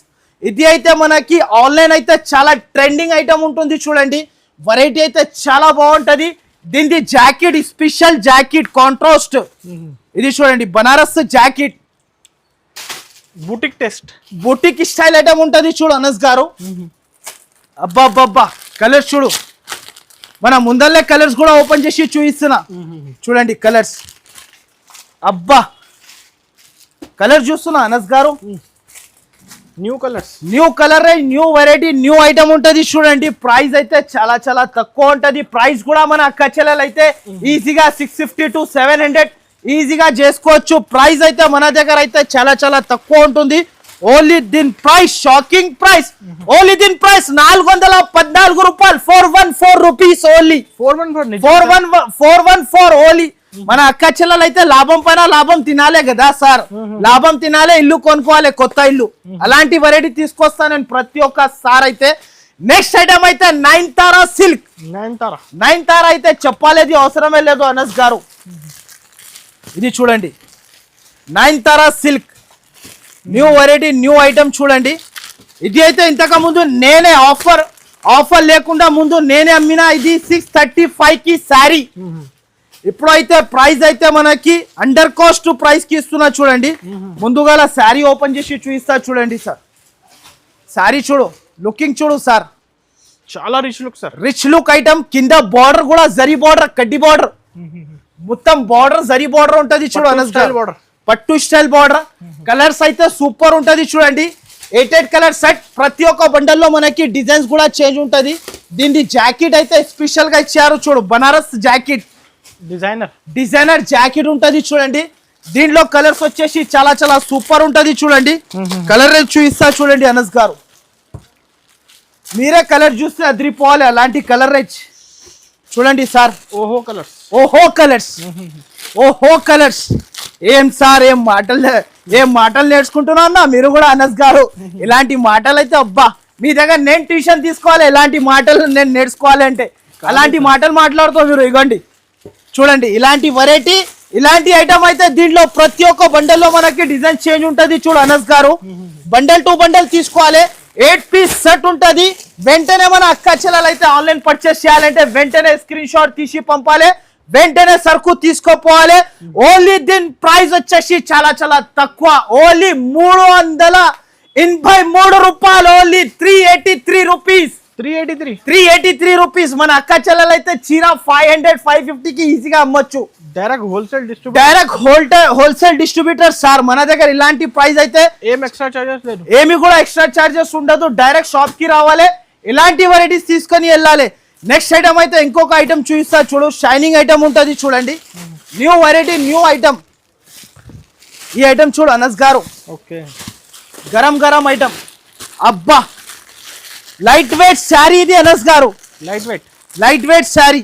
S2: ఇది అయితే మనకి ఆన్లైన్ అయితే చాలా ట్రెండింగ్ ఐటమ్ ఉంటుంది చూడండి. వెరైటీ అయితే చాలా బాగుంటది. దీనికి జాకెట్, స్పెషల్ జాకెట్, కాంట్రాస్ట్. ఇది చూడండి, Banaras jacket, boutique style item ఉంటది చూడు అనస్ గారు. అబ్బా కలర్స్ చూడు, మన ముందల్లే కలర్స్ కూడా ఓపెన్ చేసి చూపిస్తున్నా చూడండి. కలర్స్, అబ్బా కలర్ చూస్తున్నా Anas garu. New colour range, new variety, new item ఉంటది చూడండి. ప్రైస్ అయితే చాలా చాలా తక్కువ ఉంటది. ప్రైస్ కూడా మన అక్క చెల్లెలు అయితే ఈజీగా 650 to 700 ఈజీగా చేసుకోవచ్చు. ప్రైస్ అయితే మన దగ్గర అయితే చాలా చాలా తక్కువ ఉంటుంది. ఓన్లీ దీని ప్రైస్ షాకింగ్ ప్రైస్. ఓన్లీ దీని ప్రైస్ 414 రూపాయలు, 414 రూపీస్ ఓన్లీ. 414 ఓన్లీ. మన అక్క చెల్లెలు అయితే లాభం పైన లాభం తినాలే కదా సార్. లాభం తినాలే, ఇల్లు కొనుక్కోవాలి, కొత్త ఇల్లు. అలాంటి వెరైటీ తీసుకొస్తా నేను ప్రతి ఒక్కసారి అయితే. నెక్స్ట్ ఐటమ్ అయితే నయనతారా సిల్క్. నయనతారా అయితే చెప్పాలేది అవసరమే లేదు అనస్ గారు. ఇది చూడండి, Nayanthara silk new variety, new item చూడండి. ఇది అయితే ఇంతకు ముందు నేనే ఆఫర్ లేకుండా ముందు నేనే అమ్మినా. ఇది 635 కి శారీ. ఇప్పుడు అయితే ప్రైస్ అయితే మనకి అండర్ కాస్ట్ ప్రైస్ కి ఇస్తున్నా చూడండి. ముందుగా శారీ ఓపెన్ చేసి చూపిస్తా చూడండి సార్. శారీ చూడు, లుకింగ్ చూడు సార్,
S1: చాలా రిచ్
S2: లుక్ ఐటమ్. కింద బార్డర్ కూడా జరీ బార్డర్, కడ్డీ బార్డర్, మొత్తం బార్డర్ జరీ బార్డర్ ఉంటది చూడు అనస్ గారు. పట్టు స్టైల్ బార్డర్. కలర్స్ అయితే సూపర్ ఉంటది చూడండి. 8 కలర్ సెట్. ప్రతి ఒక్క బండల్లో మనకి డిజైన్స్ కూడా చేంజ్ ఉంటది. దీని జాకెట్ అయితే స్పెషల్ గా ఇచ్చారు చూడు, బనారస్ జాకెట్, డిజైనర్ జాకెట్ ఉంటది చూడండి. దీంట్లో కలర్స్ వచ్చేసి చాలా చాలా సూపర్ ఉంటది చూడండి. కలర్ రేంజ్ చూపిస్తా చూడండి అనస్ గారు. మీరే కలర్ చూస్తే అదిరిపోవాలి, అలాంటి కలర్ రేంజ్. చూడండి సార్,
S1: ఓహో కలర్స్,
S2: ఓహో కలర్స్, ఓహో కలర్స్. ఏం సార్, ఏం మాటలు నేర్చుకుంటున్నా అన్న మీరు కూడా అనస్ గారు. ఇలాంటి మాటలు అయితే అబ్బా, మీ దగ్గర నేను ట్యూషన్ తీసుకోవాలి, ఇలాంటి మాటలు నేను నేర్చుకోవాలి అంటే అలాంటి మాటలు మాట్లాడుతూ మీరు. ఇగోండి చూడండి, ఇలాంటి వెరైటీ, ఇలాంటి ఐటమ్ అయితే దీంట్లో ప్రతి ఒక్క బండల్లో మనకి డిజైన్ చేంజ్ ఉంటది. చూడు అనస్ గారు, బండల్ టు బండల్ తీసుకోవాలి. 8 పీస్ సెట్ ఉంటది. వెంటనే మన అక్క చెల్లెలు అయితే ఆన్లైన్ పర్చేస్ చేయాలంటే వెంటనే స్క్రీన్ షాట్ తీసి పంపాలి, వెంటనే సరుకు తీసుకోపోవాలి. ఓన్లీ దీని ప్రైస్ వచ్చేసి చాలా చాలా తక్కువ, ఓన్లీ 383 రూపాయలు, ఓన్లీ 383 రూపీస్. 383 రూపీస్. మన అక్క చెల్లెలు అయితే చీర 500-550 కి ఈజీగా అమ్మొచ్చు.
S1: డైరెక్ట్ హోల్సేల్ డిస్ట్రిబ్యూటర్ సార్ మన దగ్గర. ఇలాంటి ప్రైస్ అయితే ఏమి ఎక్స్ట్రా చార్జెస్ లేదు, ఏమి కూడా ఎక్స్ట్రా చార్జెస్ ఉండదు. డైరెక్ట్ షాప్ కి రావాలి, ఇలాంటి వెరైటీస్ తీసుకొని వెళ్ళాలి. నెక్స్ట్ ఐటమ్ అయితే ఇంకొక ఐటమ్ చూపిస్తా చూడు, షైనింగ్ ఐటమ్ ఉంటది చూడండి. New variety, new item. ఈ ఐటమ్ చూడు అనస్ గారు, ఓకే,
S2: గరం గరం ఐటమ్. అబ్బా, లైట్ వెయిట్ శారీ ఇది అనస్ గారు, లైట్ వెయిట్ శారీ.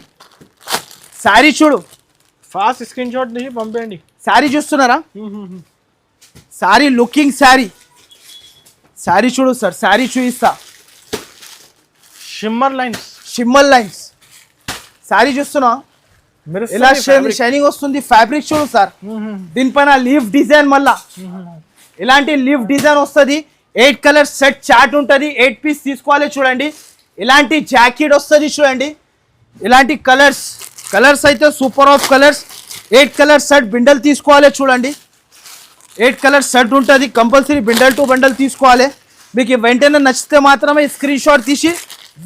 S2: శారీ చూడు,
S1: ఫాస్ట్ స్క్రీన్ షాట్ తీసి పంపేయండి.
S2: శారీ చూస్తున్నారా, శారీ లుకింగ్ శారీ. శారీ చూడు సార్, శారీ చూపిస్తా.
S1: షిమ్మర్ లైన్స్ శారీ చూస్తున్నా, ఇలా షైనింగ్ వస్తుంది. ఫ్యాబ్రిక్ చూడు సార్, దీనిపైన లీఫ్ డిజైన్, మళ్ళా ఇలాంటి లీఫ్ డిజైన్ వస్తుంది. 8 కలర్ సెట్ చార్ట్ ఉంటుంది. 8 పీస్ తీసుకోవాలి. చూడండి, ఇలాంటి జాకెట్ వస్తుంది చూడండి. ఇలాంటి కలర్స్ అయితే super of colours. 8 colour set bundle తీసుకోవాలి. చూడండి, 8 కలర్ సెట్ ఉంటుంది. కంపల్సరీ బిండల్ టు బండల్ తీసుకోవాలి. మీకు వెంటనే నచ్చితే మాత్రమే స్క్రీన్ షాట్ తీసి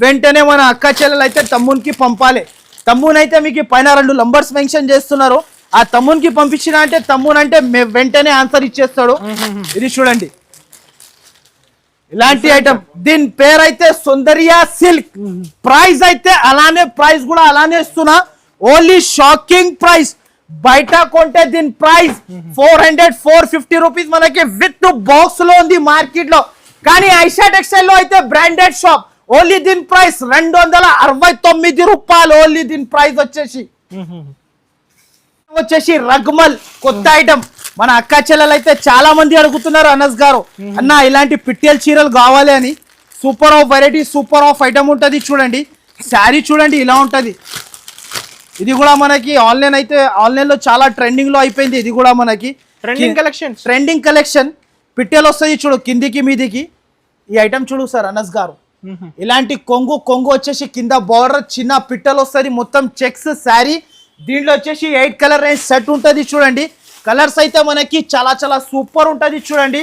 S1: వెంటనే మన అక్క చెల్లెలు అయితే తమ్మునికి పంపాలి. తమ్మునైతే మీకు పైన 2 నంబర్స్ మెన్షన్ చేస్తున్నారు. ఆ తమ్మునికి పంపించిన అంటే తమ్మునంటే వెంటనే ఆన్సర్ ఇచ్చేస్తాడు. ఇది చూడండి, ఇలాంటి ఐటమ్. దీని పేరు అయితే సౌందర్య సిల్క్. ప్రైస్ అయితే అలానే, ప్రైస్ కూడా అలానే ఇస్తున్నా. Only shocking price. బయట కొంటే దీని ప్రైస్ 400-450 రూపీస్ మనకి విత్ బాక్స్ లో ఉంది మార్కెట్ లో. కానీ ఐషా టెక్స్టైల్ లో అయితే బ్రాండెడ్ షాప్. ఓన్లీ దీని ప్రైస్ 269 రూపాయలు. ఓన్లీ దీని ప్రైస్ వచ్చేసి రగ్మల్ కొత్త ఐటమ్. మన అక్క చెల్లెలు అయితే చాలా మంది అడుగుతున్నారు అనస్ గారు, అన్న ఇలాంటి పిట్టెల చీరలు కావాలి అని. Super of variety, super of item ఉంటుంది. చూడండి, శారీ చూడండి ఇలా ఉంటది. ఇది కూడా మనకి ఆన్లైన్ లో చాలా ట్రెండింగ్ లో అయిపోయింది. ఇది కూడా మనకి ట్రెండింగ్ కలెక్షన్. పిట్టెలు వస్తుంది చూడు, కిందికి మీదికి. ఈ ఐటమ్ చూడు సార్ అనస్ గారు, ఇలాంటి కొంగు వచ్చేసి కింద బార్డర్ చిన్న పిట్టలు వస్తుంది. మొత్తం చెక్స్ శారీ. దీంట్లో వచ్చేసి 8 కలర్ రేంజ్ సెట్ ఉంటుంది. చూడండి, కలర్స్ అయితే మనకి చాలా చాలా సూపర్ ఉంటుంది. చూడండి,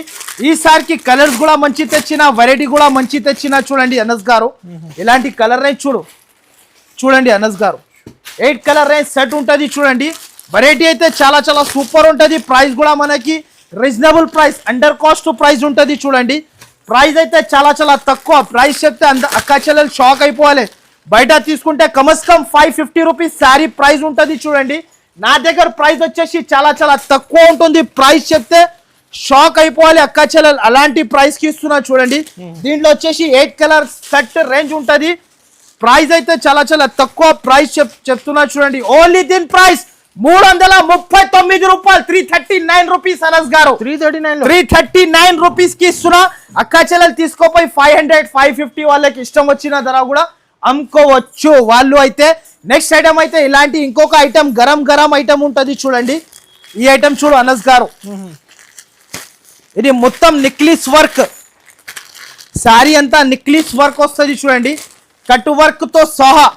S1: ఈసారికి కలర్స్ కూడా మంచి తెచ్చిన, వెరైటీ కూడా మంచి తెచ్చిన. చూడండి అనస్ గారు, ఇలాంటి కలర్ రేంజ్ చూడండి అనస్ గారు. 8 కలర్ రేంజ్ సెట్ ఉంటుంది. చూడండి, వెరైటీ అయితే చాలా చాలా సూపర్ ఉంటుంది. ప్రైస్ కూడా మనకి reasonable price, under cost price ఉంటుంది. చూడండి, ప్రైస్ అయితే చాలా చాలా తక్కువ. ప్రైస్ చెప్తే అక్క చెల్లెలు షాక్ అయిపోవాలి. బయట తీసుకుంటే కమస్ కమ్ 550 రూపీస్ శారీ ప్రైస్ ఉంటుంది. చూడండి, నా దగ్గర ప్రైస్ వచ్చేసి చాలా చాలా తక్కువ ఉంటుంది. ప్రైస్ చెప్తే షాక్ అయిపోవాలి అక్క చెల్లెలు, అలాంటి ప్రైస్ కి ఇస్తున్నా. చూడండి, దీంట్లో వచ్చేసి 8 కలర్ సెట్ రేంజ్ ఉంటుంది. ప్రైస్ అయితే చాలా చాలా తక్కువ ప్రైస్ చెప్తున్నా. చూడండి, ఓన్లీ దీని ప్రైస్ 339 రూపాయలు. 339 రూపీస్ అనస్ గారు, 339 రూపీస్ కి ఇస్తున్నా. అక్క చెల్లెలు తీసుకోపోయి 500-550 వాళ్ళకి ఇష్టం వచ్చిన ధర కూడా అమ్ముకోవచ్చు వాళ్ళు అయితే. నెక్స్ట్ ఐటమ్ అయితే ఇలాంటి ఇంకొక ఐటమ్ గరం ఐటమ్ ఉంటుంది. చూడండి, ఈ ఐటమ్ చూడు అనస్ గారు, ఇది మొత్తం నిక్లీస్ వర్క్. శారీ అంతా నిక్లీస్ వర్క్ వస్తుంది. చూడండి, కట్ వర్క్ తో సహా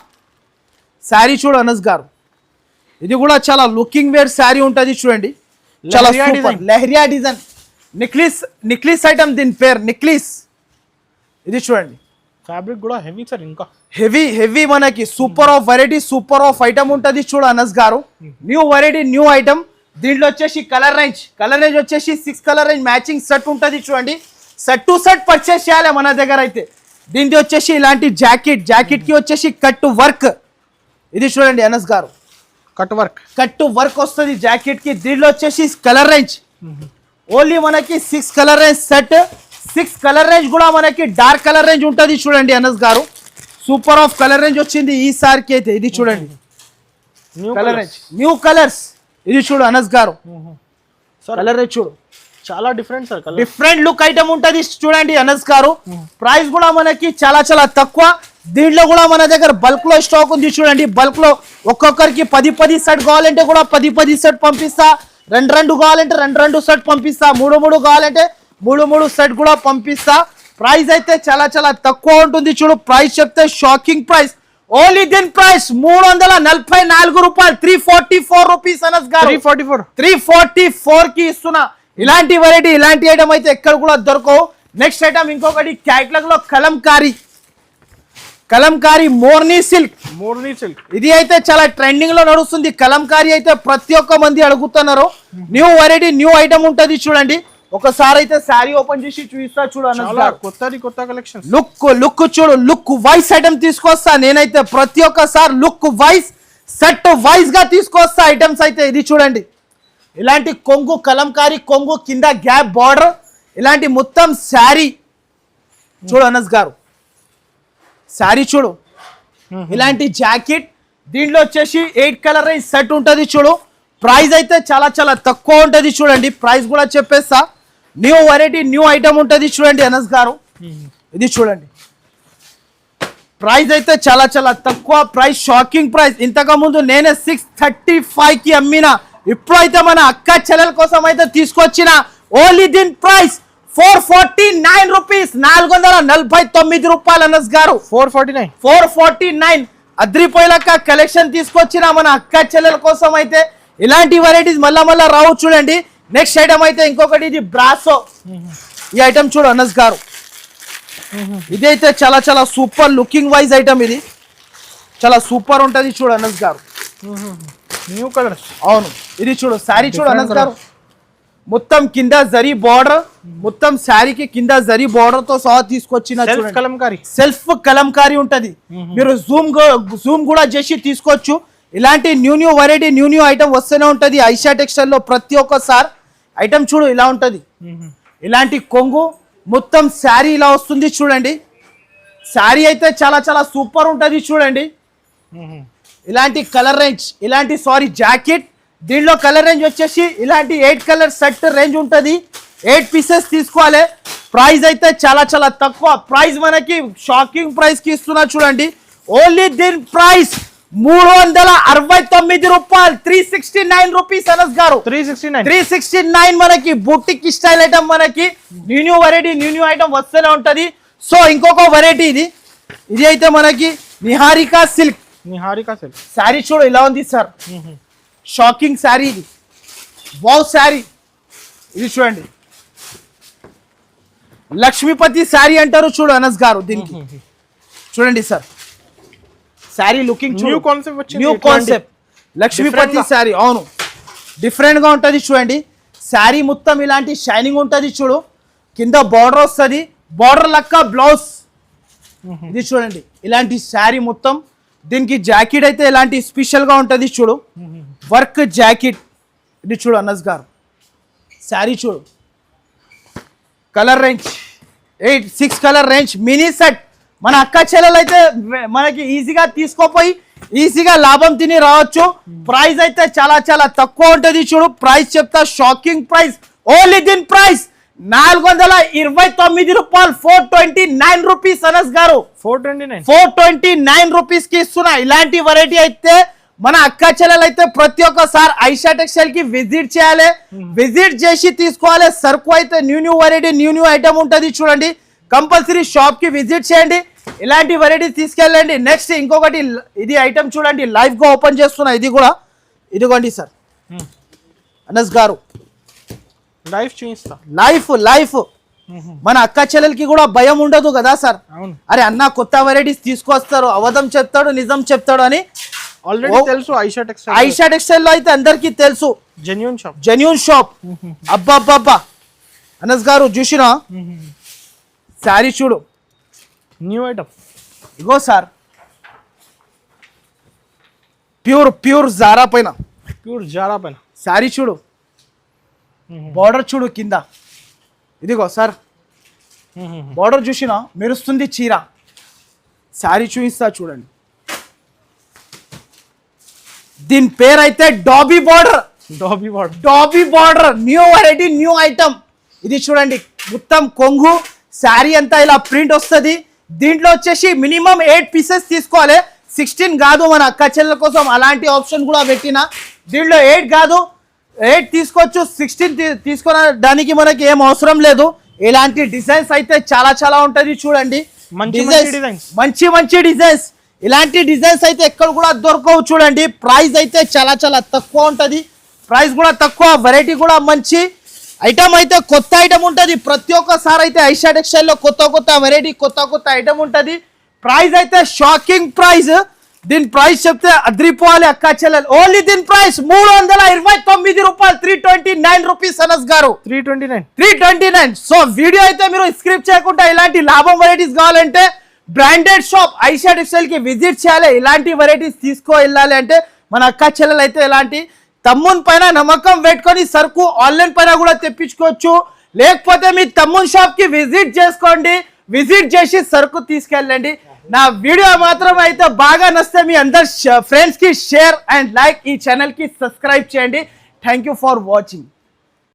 S1: శారీ చూడు అనస్ గారు. ఇది కూడా చాలా లుకింగ్ వేర్ శారీ ఉంటుంది. చూడండి, చాలా లెహరియా డిజైన్. నిక్లీస్ ఐటమ్, దీని పేరు నిక్లీస్. ఇది చూడండి, ఫ్యాబ్రిక్ కూడా హెవీ సార్, ఇంకా
S2: హెవీ మనకి super of variety, super of item ఉంటుంది. చూడు Anas garu, new variety, new item. దీంట్లో వచ్చేసి కలర్ రేంజ్ వచ్చేసి 6 కలర్ రేంజ్ మ్యాచింగ్ సెట్ ఉంటుంది. చూడండి, సెట్ టు సెట్ పర్చేస్ చేయాలి మన దగ్గర అయితే. దీంట్లో వచ్చేసి ఇలాంటి జాకెట్ కి వచ్చేసి కట్ వర్క్. ఇది చూడండి అనస్ గారు, కట్ వర్క్ వస్తుంది జాకెట్ కి. దీంట్లో వచ్చేసి కలర్ రేంజ్ ఓన్లీ మనకి 6 colour range set. 6 colour range కూడా మనకి డార్క్ కలర్ రేంజ్ ఉంటుంది. చూడండి అనస్ గారు, సూపర్ ఆఫ్ కలర్ రేంజ్ వచ్చింది ఈసారికి అయితే. ఇది చూడండి కలర్ రేంజ్, న్యూ కలర్స్. ఇది చూడు అనస్ గారు, కలర్ రేంజ్ చూడు,
S3: చాలా different sir.
S2: Different look item ఉంటది చూడండి అనస్ గారు. ప్రైస్ కూడా మనకి చాలా చాలా తక్కువ. దీంట్లో కూడా మన దగ్గర బల్క్ లో స్టాక్ ఉంది చూడండి. బల్క్ లో ఒక్కొక్కరికి 10 సెట్ కావాలంటే కూడా 10 సెట్ పంపిస్తా. 2 కావాలంటే 2 సెట్ పంపిస్తా. 3 కావాలంటే 3 సెట్ కూడా పంపిస్తా. ప్రైస్ అయితే చాలా చాలా తక్కువ ఉంటుంది చూడు. ప్రైస్ చెప్తే షాకింగ్ ప్రైస్. ఓన్లీ దీని ప్రైస్ 344 రూపాయలు, 344 రూపీస్ అనస్ గారు. 344 కి ఇస్తున్నా. ఇలాంటి వెరైటీ, ఇలాంటి ఐటమ్ అయితే ఎక్కడ కూడా దొరకవు. నెక్స్ట్ ఐటమ్ ఇంకొకటి క్యాట్లాగ్ లో కలంకారీ మోర్నీ సిల్క్. ఇది అయితే చాలా ట్రెండింగ్ లో నడుస్తుంది. కలంకారీ అయితే ప్రతి ఒక్క మంది అడుగుతున్నారు. న్యూ వెరైటీ, న్యూ ఐటమ్ ఉంటది చూడండి. ఒకసారి అయితే శారీ ఓపెన్ చేసి చూపిస్తా చూడండి.
S3: కొత్త కలెక్షన్.
S2: లుక్ చూడు, లుక్ వైస్ ఐటమ్ తీసుకొస్తా నేనైతే. ప్రతి ఒక్కసారి లుక్ వైస్, సెట్ వైస్ గా తీసుకొస్తా ఐటమ్స్ అయితే. ఇది చూడండి, ఇలాంటి కొంగు, కలంకారీ కొంగు, కింద గ్యాప్ బార్డర్, ఇలాంటి మొత్తం శారీ చూడు అనస్ గారు. శారీ చూడు, ఇలాంటి జాకెట్. దీంట్లో వచ్చేసి 8 కలర్ రేంజ్ సెట్ ఉంటుంది చూడు. ప్రైస్ అయితే చాలా చాలా తక్కువ ఉంటుంది చూడండి. ప్రైస్ కూడా చెప్పేస్తా. న్యూ వెరైటీ, న్యూ ఐటమ్ ఉంటుంది చూడండి అనస్ గారు. ఇది చూడండి, ప్రైస్ అయితే చాలా చాలా తక్కువ. Price shocking price. ఇంతకు ముందు నేనే 635 కి అమ్మినా. ఇప్పుడైతే మన అక్క చెల్లెల కోసం అయితే తీసుకొచ్చిన. ఓన్లీ దీని ప్రైస్ 449 రూపీస్, 449 రూపాయలు అనస్ గారు. 449 అద్రిపోయిలక్క కలెక్షన్ తీసుకొచ్చిన మన అక్క చెల్లెల కోసం అయితే. ఇలాంటి వెరైటీస్ మళ్ళా రావు చూడండి. నెక్స్ట్ ఐటమ్ అయితే ఇంకొకటి, ఇది బ్రాసో. ఈ ఐటమ్ చూడు అనస్ గారు. ఇదైతే చాలా చాలా సూపర్ లుకింగ్ వైజ్ ఐటమ్. ఇది చాలా సూపర్ ఉంటది చూడు అనస్ గారు.
S3: New colours.
S2: అవును, ఇది చూడు శారీ చూడు అనస్ గారు. మొత్తం కింద జరీ బార్డర్, మొత్తం శారీకి కింద జరీ బార్డర్ తో సహా తీసుకొచ్చిన సెల్ఫ్ కలంకారీ ఉంటది. మీరు జూమ్ కూడా చేసి తీసుకోవచ్చు. ఇలాంటి న్యూ వెరైటీ, న్యూ ఐటమ్ వస్తూనే ఉంటది ఐషా టెక్స్టైల్ లో. ప్రతి ఒక్కసారి ఐటమ్ చూడు ఇలా ఉంటది. ఇలాంటి కొంగు, మొత్తం శారీ ఇలా వస్తుంది చూడండి. శారీ అయితే చాలా చాలా సూపర్ ఉంటది చూడండి. ఇలాంటి కలర్ రేంజ్, ఇలాంటి జాకెట్. దీంట్లో కలర్ రేంజ్ వచ్చేసి ఇలాంటి 8 కలర్ సెట్ రేంజ్ ఉంటుంది. 8 పీసెస్ తీసుకోవాలి. ప్రైస్ అయితే చాలా చాలా తక్కువ. ప్రైస్ మనకి షాకింగ్ ప్రైస్ కి ఇస్తున్నా చూడండి. ఓన్లీ దీని ప్రైస్ 369 రూపాయలు, 369 రూపీస్ అనస్ గారు. 369 మనకి బుటిక్ స్టైల్ ఐటమ్. మనకి న్యూ వెరైటీ, న్యూ ఐటమ్ వస్తూనే ఉంటది. సో ఇంకొక వెరైటీ ఇది అయితే మనకి నిహారికా సిల్క్. శారీ చూడు ఇలా ఉంది సార్. షాకింగ్ శారీ ఇది. వావ్ శారీ. ఇది చూడండి, లక్ష్మీపతి శారీ అంటారు చూడు అనస్ గారు. దీనికి చూడండి sir, sari looking new concept. Lakshmipati sari. అవును, డిఫరెంట్ గా ఉంటది చూడండి. శారీ మొత్తం ఇలాంటి షైనింగ్ ఉంటది చూడు. కింద బార్డర్ వస్తుంది, బార్డర్ లక్క బ్లౌజ్. ఇది చూడండి, ఇలాంటి శారీ మొత్తం. దీనికి జాకెట్ అయితే ఇలాంటి స్పెషల్ గా ఉంటది చూడు, వర్క్ జాకెట్. ఇది చూడు అనస్ గారు. శారీ చూడు, colour range 6 colour range, mini set. మన అక్క చెల్లెలు అయితే మనకి ఈజీగా తీసుకోపోయి ఈజీగా లాభం తిని రావచ్చు. ప్రైస్ అయితే చాలా చాలా తక్కువ ఉంటది చూడు. ప్రైస్ చెప్తా, షాకింగ్ ప్రైస్. ఓన్లీ దీని ప్రైస్ 429 రూపాయలు, 429 రూపీస్ అనస్ గారు. 429 రూపీస్ కి ఇస్తున్నా. ఇలాంటి వెరైటీ అయితే మన అక్క చెల్లెలు అయితే ప్రతి ఒక్కసారి ఐషా టెక్స్టైల్ కి విజిట్ చేయాలి. విజిట్ చేసి తీసుకోవాలి. సరుకు అయితే న్యూ వెరైటీ, న్యూ ఐటమ్ ఉంటది చూడండి. కంపల్సరీ షాప్ కి విజిట్ చేయండి. ఇలాంటి వెరైటీ తీసుకెళ్ళండి. నెక్స్ట్ ఇంకొకటి, ఇది ఐటమ్ చూడండి, లైవ్ గా ఓపెన్ చేస్తున్నా. ఇది కూడా ఇదిగోండి సార్ అనస్ గారు. లైఫ్ మన అక్క చెల్లెలకి కూడా భయం ఉండదు కదా సార్. అరే అన్న కొత్త వెరైటీస్ తీసుకొస్తారు, అబద్ధం చెప్తాడు, నిజం చెప్తాడు అని
S3: ఆల్రెడీ తెలుసు.
S2: ఐషా టెక్స్టైల్ లో అయితే అందరికి తెలుసు, జెన్యూన్ షాప్. అబ్బా అనస్ గారు చూసినా శారీ చూడు,
S3: న్యూ ఐటమ్.
S2: ఇగో సార్, ప్యూర్ జారా పైన శారీ చూడు. బార్డర్ చూడు కింద. ఇదిగో సార్, బార్డర్ చూసినా మెరుస్తుంది చీర. శారీ చూపిస్తా చూడండి. దీని పేరు అయితే dobby border.
S3: Dobby border.
S2: Dobby border new variety, new item. ఇది చూడండి మొత్తం కొంగు, శారీ అంతా ఇలా ప్రింట్ వస్తుంది. దీంట్లో వచ్చేసి మినిమం 8 పీసెస్ తీసుకోవాలి, 16 కాదు. మన అక్క చెల్లెల కోసం అలాంటి ఆప్షన్ కూడా పెట్టిన. దీంట్లో 8 కాదు, 8 తీసుకోవచ్చు, 16 తీసుకోవడానికి మనకి ఏం అవసరం లేదు. ఇలాంటి డిజైన్స్ అయితే చాలా చాలా ఉంటుంది చూడండి. మంచి మంచి డిజైన్స్. ఇలాంటి డిజైన్స్ అయితే ఎక్కడ కూడా దొరకవు చూడండి. ప్రైస్ అయితే చాలా చాలా తక్కువ ఉంటుంది, ప్రైస్ కూడా తక్కువ, వెరైటీ కూడా మంచి ఐటమ్. అయితే కొత్త ఐటమ్ ఉంటుంది ప్రతి ఒక్కసారి. అయితే ఐషా టెక్స్టైల్లో కొత్త కొత్త వెరైటీ, కొత్త కొత్త ఐటమ్ ఉంటుంది. ప్రైస్ అయితే షాకింగ్ ప్రైస్. దీని ప్రైస్ చెప్తే అద్రిపోవాలి అక్క చెల్లెలు. ఓన్లీ దీని ప్రైస్ 329 రూపాయలు, 329 రూపీస్ అనస్ గారు. 329. సో వీడియో అయితే మీరు స్క్రిప్ట్ చేయకుండా ఇలాంటి లాభం వెరైటీస్ కావాలంటే బ్రాండెడ్ షాప్ ఐషా టెక్స్టైల్ కి విజిట్ చేయాలి. ఇలాంటి వెరైటీస్ తీసుకో వెళ్ళాలి అంటే మన అక్క చెల్లెలు అయితే ఇలాంటి తమ్మున్ పైన నమ్మకం పెట్టుకొని సరుకు ఆన్లైన్ పైన కూడా తెప్పించుకోవచ్చు. లేకపోతే మీ తమ్మున్ షాప్ కి విజిట్ చేసుకోండి, విజిట్ చేసి సరుకు తీసుకెళ్ళండి. నా వీడియో మాత్రం అయితే బాగా నచ్చితే మీ అందరు ఫ్రెండ్స్ కి షేర్ అండ్ లైక్, ఈ ఛానల్ కి సబ్స్క్రైబ్ చేయండి. Thank you for watching.